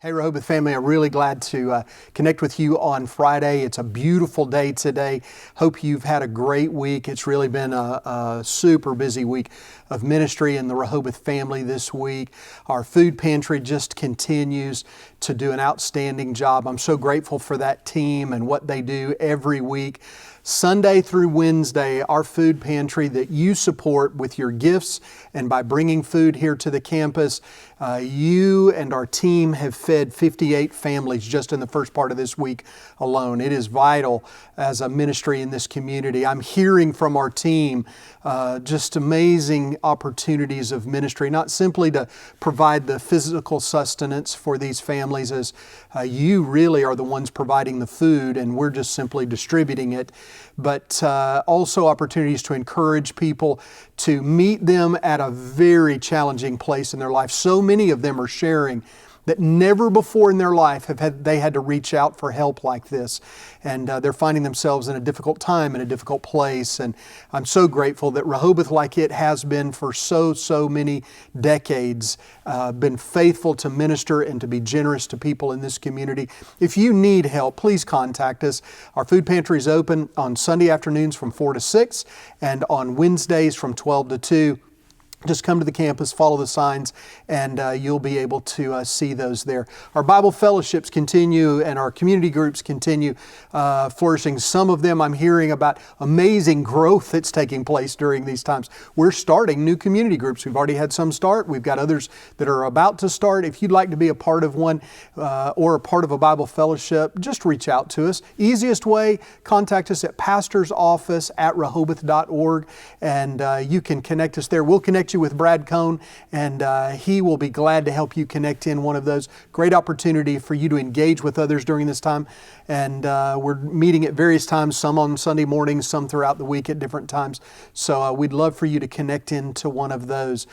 Hey Rehoboth family, I'm really glad to connect with you on Friday. It's a beautiful day today. Hope you've had a great week. It's really been a super busy week of ministry in the Rehoboth family this week. Our food pantry just continues to do an outstanding job. I'm so grateful for that team and what they do every week. Sunday through Wednesday, our food pantry that you support with your gifts and by bringing food here to the campus, you and our team have fed 58 families just in the first part of this week alone. It is vital as a ministry in this community. I'm hearing from our team just amazing opportunities of ministry, not simply to provide the physical sustenance for these families as you really are the ones providing the food and we're just simply distributing it, but also opportunities to encourage people to meet them at a very challenging place in their life. So many of them are sharing that never before in their life they had to reach out for help like this. And they're finding themselves in a difficult time, in a difficult place. And I'm so grateful that Rehoboth, like it has been for so many decades, been faithful to minister and to be generous to people in this community. If you need help, please contact us. Our food pantry is open on Sunday afternoons from 4 to 6 and on Wednesdays from 12 to 2. Just come to the campus, follow the signs, and you'll be able to see those there. Our Bible fellowships continue and our community groups continue flourishing. Some of them I'm hearing about amazing growth that's taking place during these times. We're starting new community groups. We've already had some start. We've got others that are about to start. If you'd like to be a part of one or a part of a Bible fellowship, just reach out to us. Easiest way, contact us at pastorsoffice@rehoboth.org, and you can connect us there. We'll connect you with Brad Cohn, and he will be glad to help you connect in one of those. Great opportunity for you to engage with others during this time. And we're meeting at various times, some on Sunday mornings, some throughout the week at different times. So we'd love for you to connect into one of those.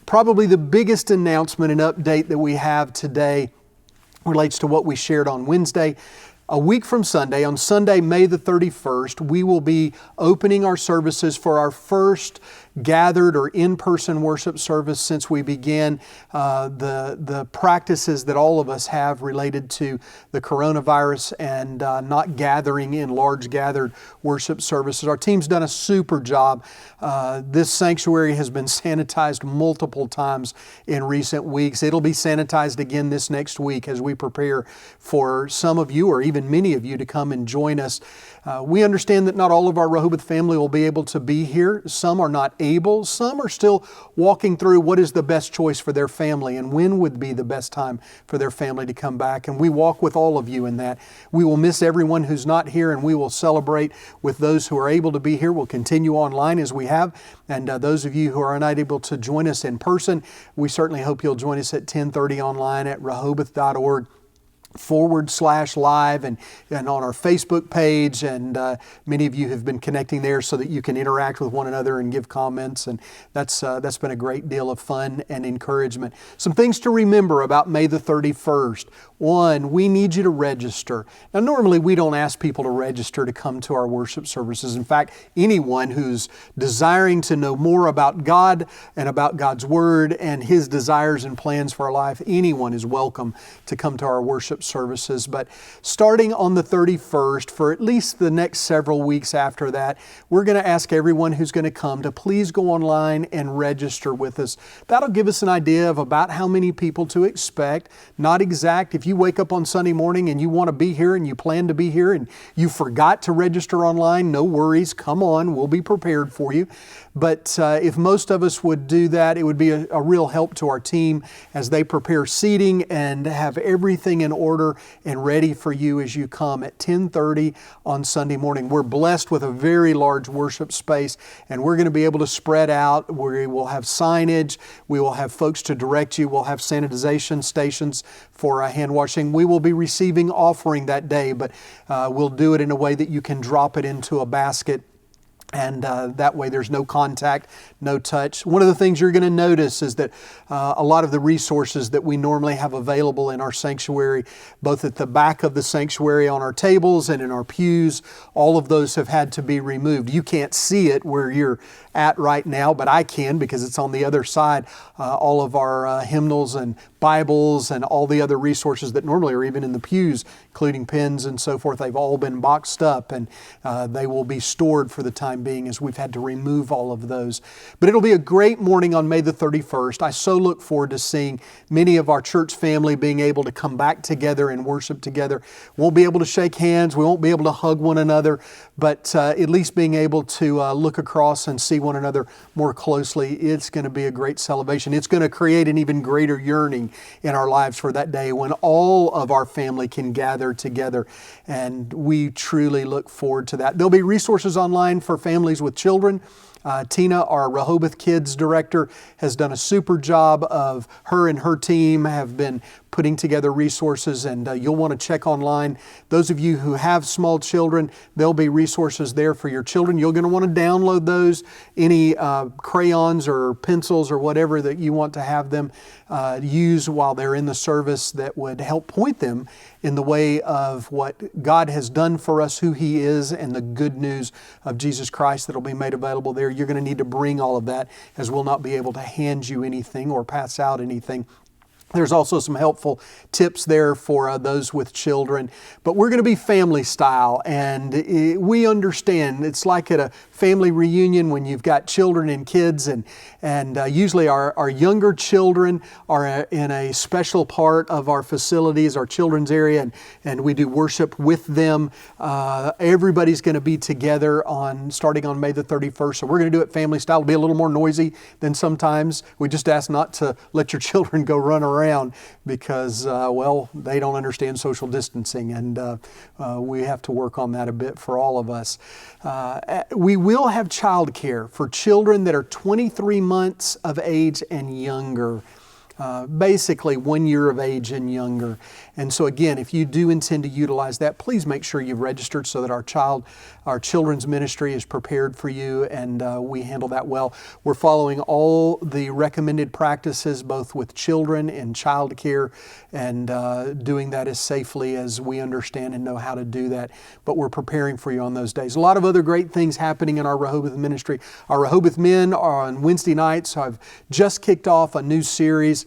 Probably the biggest announcement and update that we have today relates to what we shared on Wednesday. A week from Sunday, on Sunday, May the 31st, we will be opening our services for our first gathered or in-person worship service since we began the practices that all of us have related to the coronavirus and not gathering in large gathered worship services. Our team's done a super job. This sanctuary has been sanitized multiple times in recent weeks. It'll be sanitized again this next week as we prepare for some of you or even many of you to come and join us. We understand that not all of our Rehoboth family will be able to be here. Some are not able. Some are still walking through what is the best choice for their family and when would be the best time for their family to come back. And we walk with all of you in that. We will miss everyone who's not here and we will celebrate with those who are able to be here. We'll continue online as we have. And those of you who are unable to join us in person, we certainly hope you'll join us at 10:30 online at rehoboth.org/live and on our Facebook page, and many of you have been connecting there so that you can interact with one another and give comments, and that's been a great deal of fun and encouragement. Some things to remember about May the 31st. One, we need you to register. Now normally we don't ask people to register to come to our worship services. In fact, anyone who's desiring to know more about God and about God's Word and His desires and plans for our life, anyone is welcome to come to our worship services. But starting on the 31st, for at least the next several weeks after that, we're going to ask everyone who's going to come to please go online and register with us. That'll give us an idea of about how many people to expect. Not exact. If you wake up on Sunday morning and you want to be here and you plan to be here and you forgot to register online, no worries. Come on, we'll be prepared for you. But if most of us would do that, it would be a real help to our team as they prepare seating and have everything in order and ready for you as you come at 10:30 on Sunday morning. We're blessed with a very large worship space, and we're going to be able to spread out. We will have signage. We will have folks to direct you. We'll have sanitization stations for hand washing. We will be receiving offering that day, but we'll do it in a way that you can drop it into a basket And that way there's no contact, no touch. One of the things you're going to notice is that a lot of the resources that we normally have available in our sanctuary, both at the back of the sanctuary on our tables and in our pews, all of those have had to be removed. You can't see it where you're at right now, but I can because it's on the other side. All of our hymnals and Bibles and all the other resources that normally are even in the pews, including pens and so forth, they've all been boxed up, and they will be stored for the time being as we've had to remove all of those. But it'll be a great morning on May the 31st. I so look forward to seeing many of our church family being able to come back together and worship together. Won't be able to shake hands, we won't be able to hug one another, but at least being able to look across and see one another more closely. It's going to be a great celebration. It's going to create an even greater yearning in our lives for that day when all of our family can gather together, and we truly look forward to that. There'll be resources online for families with children. Tina, our Rehoboth Kids director, has done a super job of her and her team have been putting together resources, and you'll want to check online. Those of you who have small children, there'll be resources there for your children. You're going to want to download those, any crayons or pencils or whatever that you want to have them use while they're in the service that would help point them in the way of what God has done for us, who He is, and the good news of Jesus Christ that'll be made available there. You're going to need to bring all of that, as we'll not be able to hand you anything or pass out anything. There's also some helpful tips there for those with children, but we're going to be family style, and we understand it's like at a family reunion when you've got children and kids, and usually our younger children are in a special part of our facilities, our children's area, and we do worship with them. Everybody's going to be together starting on May the 31st, so we're going to do it family style. It'll be a little more noisy than sometimes. We just ask not to let your children go run around because, they don't understand social distancing, and we have to work on that a bit for all of us. We will have childcare for children that are 23 months of age and younger. Basically 1 year of age and younger. And so again, if you do intend to utilize that, please make sure you've registered so that our children's ministry is prepared for you, and we handle that well. We're following all the recommended practices, both with children and child care, and doing that as safely as we understand and know how to do that. But we're preparing for you on those days. A lot of other great things happening in our Rehoboth ministry. Our Rehoboth Men are on Wednesday nights. So I've just kicked off a new series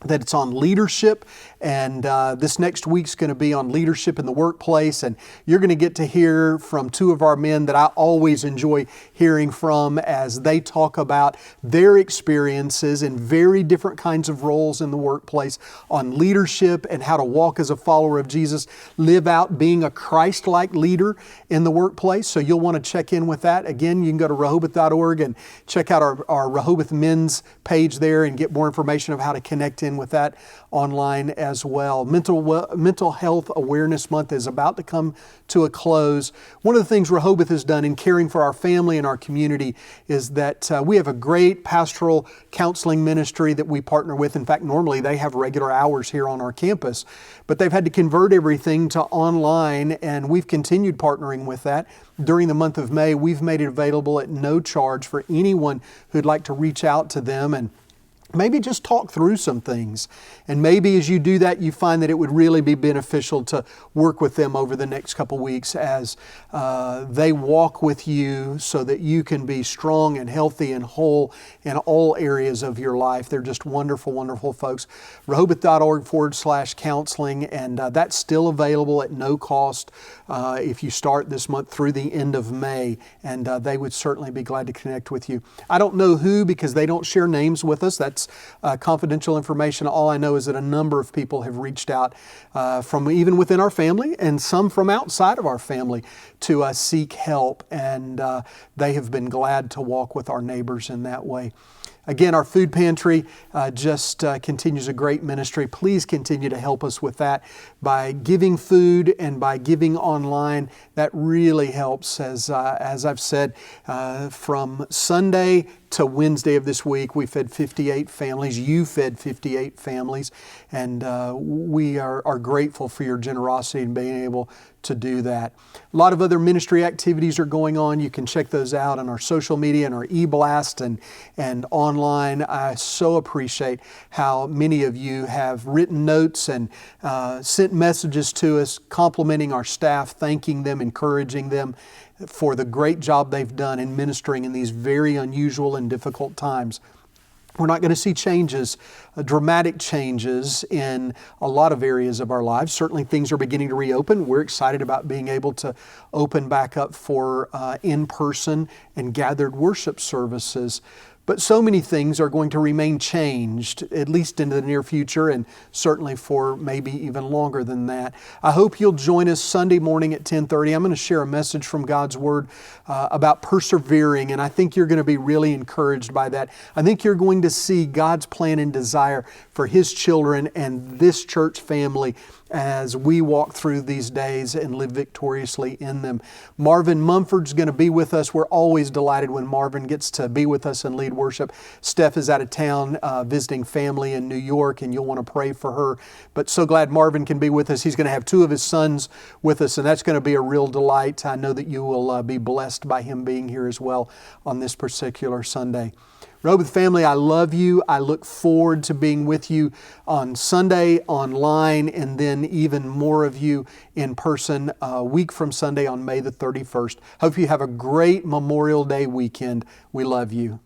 that it's on leadership, and this next week's going to be on leadership in the workplace, and you're going to get to hear from two of our men that I always enjoy hearing from as they talk about their experiences in very different kinds of roles in the workplace on leadership and how to walk as a follower of Jesus, live out being a Christ-like leader in the workplace. So you'll want to check in with that. Again, you can go to rehoboth.org and check out our Rehoboth Men's page there and get more information of how to connect in with that online as well. Mental Health Awareness Month is about to come to a close. One of the things Rehoboth has done in caring for our family and our community is that we have a great pastoral counseling ministry that we partner with. In fact, normally they have regular hours here on our campus, but they've had to convert everything to online, and we've continued partnering with that. During the month of May, we've made it available at no charge for anyone who'd like to reach out to them and maybe just talk through some things. And maybe as you do that, you find that it would really be beneficial to work with them over the next couple weeks as they walk with you so that you can be strong and healthy and whole in all areas of your life. They're just wonderful, wonderful folks. Rehoboth.org/counseling, and that's still available at no cost if you start this month through the end of May, and they would certainly be glad to connect with you. I don't know who, because they don't share names with us. That's confidential information. All I know is that a number of people have reached out from even within our family and some from outside of our family to seek help, and they have been glad to walk with our neighbors in that way. Again, our Food Pantry just continues a great ministry. Please continue to help us with that by giving food and by giving online. That really helps. As I've said, from Sunday to Wednesday of this week, we fed 58 families. You fed 58 families. And we are grateful for your generosity in being able to do that. A lot of other ministry activities are going on. You can check those out on our social media and our e-blast and online. I so appreciate how many of you have written notes and sent messages to us complimenting our staff, thanking them, encouraging them for the great job they've done in ministering in these very unusual and difficult times. We're not going to see changes, dramatic changes in a lot of areas of our lives. Certainly things are beginning to reopen. We're excited about being able to open back up for in-person and gathered worship services. But so many things are going to remain changed, at least into the near future, and certainly for maybe even longer than that. I hope you'll join us Sunday morning at 10:30. I'm going to share a message from God's Word about persevering, and I think you're going to be really encouraged by that. I think you're going to see God's plan and desire for His children and this church family as we walk through these days and live victoriously in them. Marvin Mumford's going to be with us. We're always delighted when Marvin gets to be with us and lead worship. Steph is out of town visiting family in New York, and you'll want to pray for her. But so glad Marvin can be with us. He's going to have two of his sons with us, and that's going to be a real delight. I know that you will be blessed by him being here as well on this particular Sunday. Rehoboth family, I love you. I look forward to being with you on Sunday, online, and then even more of you in person a week from Sunday on May the 31st. Hope you have a great Memorial Day weekend. We love you.